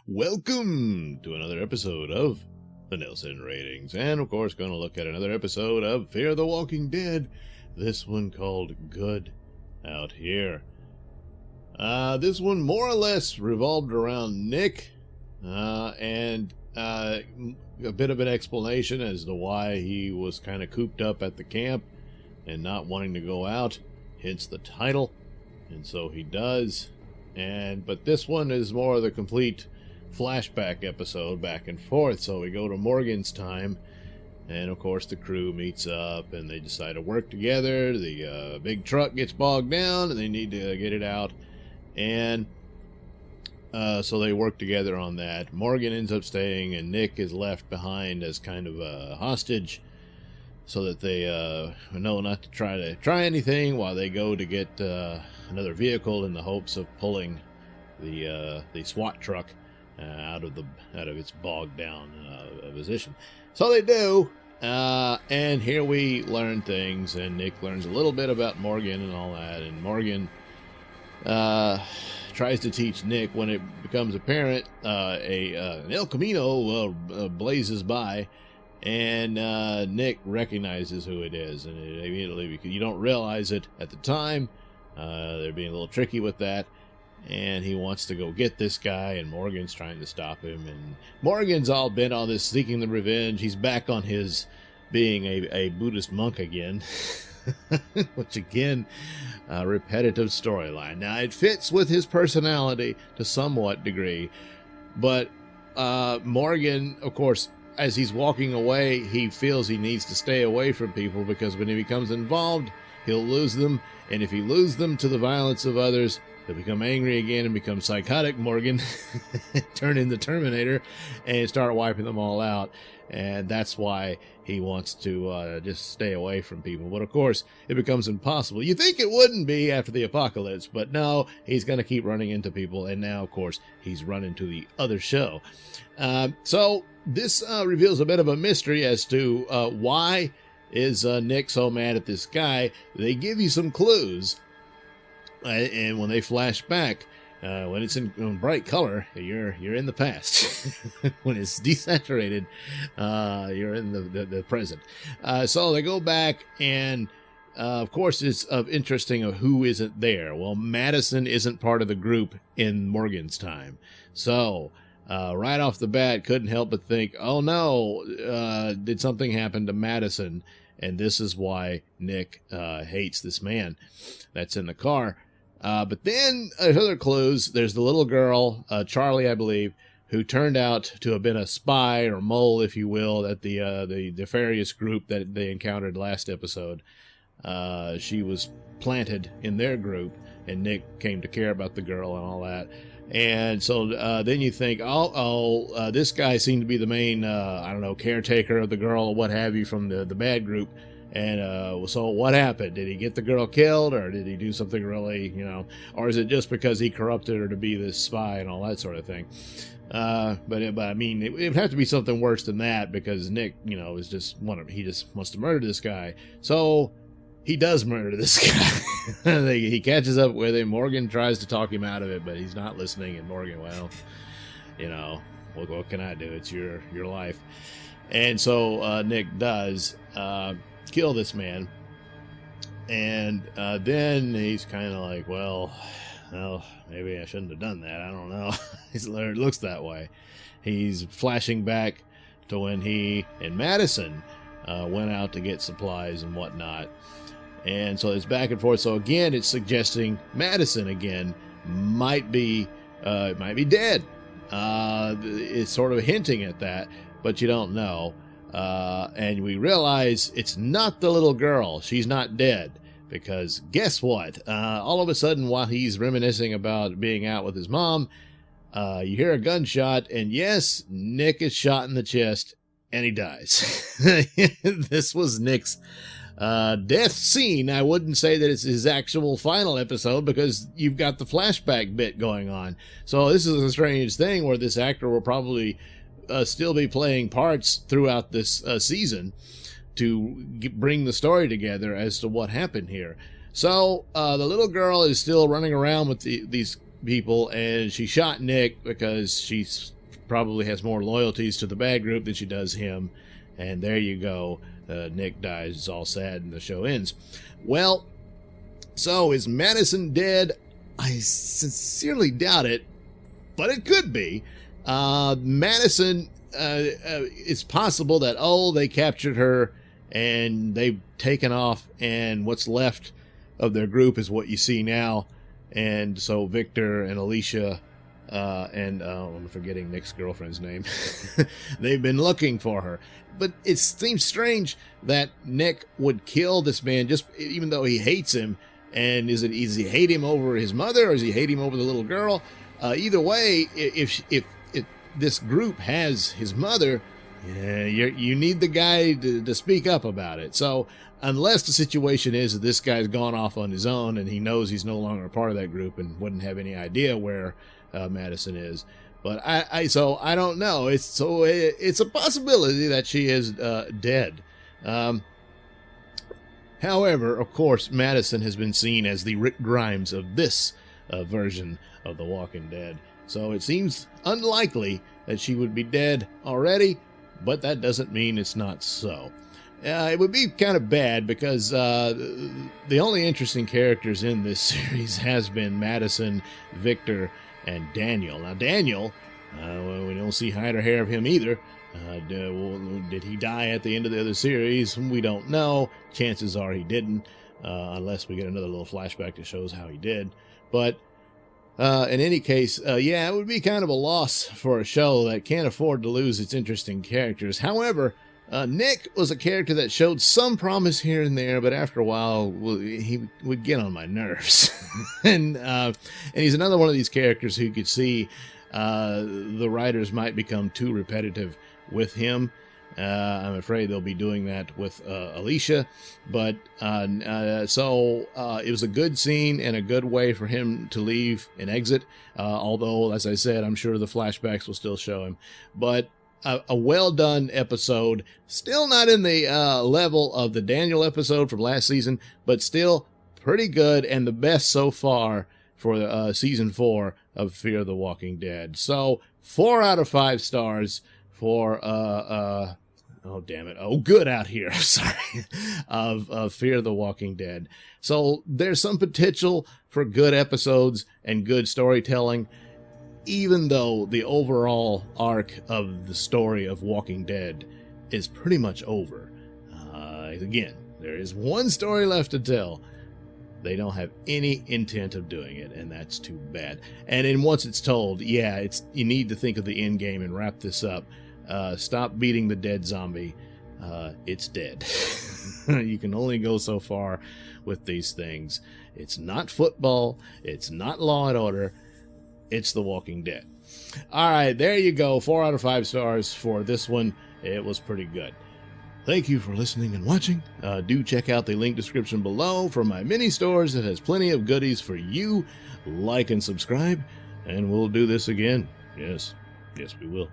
Welcome to another episode of the Nailsin Ratings, and of course going to look at another episode of Fear the Walking Dead, this one called Good Out Here. This one more or less revolved around Nick, and a bit of an explanation as to why he was kind of cooped up at the camp and not wanting to go out, hence the title, and so he does. But this one is more of the complete flashback episode back and forth. So we go to Morgan's time, and of course the crew meets up and they decide to work together. The big truck gets bogged down and they need to get it out, and so they work together on that. Morgan ends up staying and Nick is left behind as kind of a hostage, so that they know not to try anything while they go to get another vehicle in the hopes of pulling the SWAT truck out of its bogged down position. So they do, and here we learn things, and Nick learns a little bit about Morgan and all that, and Morgan tries to teach Nick. When it becomes apparent, an El Camino blazes by, and Nick recognizes who it is, and it immediately, because you don't realize it at the time, they're being a little tricky with that, and he wants to go get this guy, and Morgan's trying to stop him, and Morgan's all bent on this, seeking the revenge. He's back on his being a Buddhist monk again, which again, a repetitive storyline. Now, it fits with his personality to somewhat degree, but Morgan, of course, as he's walking away, he feels he needs to stay away from people, because when he becomes involved, he'll lose them, and if he loses them to the violence of others, he'll become angry again and become psychotic Morgan, turn into Terminator, and start wiping them all out. And that's why he wants to just stay away from people. But of course, it becomes impossible. You think it wouldn't be after the apocalypse, but no, he's going to keep running into people. And now, of course, he's running to the other show. So this reveals a bit of a mystery as to why is Nick so mad at this guy. They give you some clues. And when they flash back, when it's in bright color, you're in the past. When it's desaturated, you're in the present. So they go back, and of course it's of interesting of who isn't there. Well, Madison isn't part of the group in Morgan's time. So right off the bat, couldn't help but think, oh no, did something happen to Madison? And this is why Nick hates this man that's in the car. But then other clues. There's the little girl, Charlie, I believe, who turned out to have been a spy or mole, if you will, that the nefarious group that they encountered last episode. She was planted in their group, and Nick came to care about the girl and all that. And so then you think, this guy seemed to be the main, caretaker of the girl or what have you from the bad group. And so what happened? Did he get the girl killed, or did he do something really, or is it just because he corrupted her to be this spy and all that sort of thing? But I mean, it would have to be something worse than that, because Nick, is just he just wants to murder this guy. So he does murder this guy. He catches up with him. Morgan tries to talk him out of it, but he's not listening. And Morgan, well, what can I do? It's your life. And so Nick does kill this man, and then he's kind of like, well, maybe I shouldn't have done that. I don't know. It looks that way. He's flashing back to when he and Madison went out to get supplies and whatnot, and so it's back and forth. So again, it's suggesting Madison again might be dead. It's sort of hinting at that, but you don't know. And we realize it's not the little girl. She's not dead, because guess what? All of a sudden, while he's reminiscing about being out with his mom, you hear a gunshot, and yes, Nick is shot in the chest, and he dies. This was Nick's death scene. I wouldn't say that it's his actual final episode, because you've got the flashback bit going on. So this is a strange thing where this actor will probably still be playing parts throughout this season to bring the story together as to what happened here. So the little girl is still running around with these people, and she shot Nick because she probably has more loyalties to the bad group than she does him. And there you go. Nick dies. It's all sad, and the show ends. Well, so is Madison dead? I sincerely doubt it, but it could be. Madison, it's possible that, they captured her and they've taken off, and what's left of their group is what you see now. And so Victor and Alicia, and I'm forgetting Nick's girlfriend's name, they've been looking for her. But it seems strange that Nick would kill this man, just even though he hates him. And does he hate him over his mother, or does he hate him over the little girl? Either way, if this group has his mother, you need the guy to speak up about it. So unless the situation is that this guy's gone off on his own and he knows he's no longer a part of that group and wouldn't have any idea where Madison is. But so I don't know. It's a possibility that she is dead. However, of course, Madison has been seen as the Rick Grimes of this version of The Walking Dead. So it seems unlikely that she would be dead already, but that doesn't mean it's not so. It would be kind of bad because the only interesting characters in this series has been Madison, Victor, and Daniel. Now, Daniel, we don't see hide or hair of him either. Did he die at the end of the other series? We don't know. Chances are he didn't, unless we get another little flashback that shows how he did. But in any case, it would be kind of a loss for a show that can't afford to lose its interesting characters. However, Nick was a character that showed some promise here and there, but after a while, he would get on my nerves. and he's another one of these characters who could see the writers might become too repetitive with him. I'm afraid they'll be doing that with Alicia, but so it was a good scene and a good way for him to leave and exit, although, as I said, I'm sure the flashbacks will still show him. But a well-done episode, still not in the level of the Daniel episode from last season, but still pretty good and the best so far for season 4 of Fear the Walking Dead. So 4 out of 5 stars for Good Out Here, sorry, of Fear the Walking Dead. So there's some potential for good episodes and good storytelling, even though the overall arc of the story of Walking Dead is pretty much over. Again, there is one story left to tell. They don't have any intent of doing it, and that's too bad. And then once it's told, you need to think of the end game and wrap this up. Stop beating the dead zombie. It's dead. You can only go so far with these things. It's not football. It's not Law and Order. It's The Walking Dead. All right, there you go. 4 out of 5 stars for this one. It was pretty good. Thank you for listening and watching. Do check out the link description below for my mini stores that has plenty of goodies for you. Like and subscribe, and we'll do this again. Yes, we will.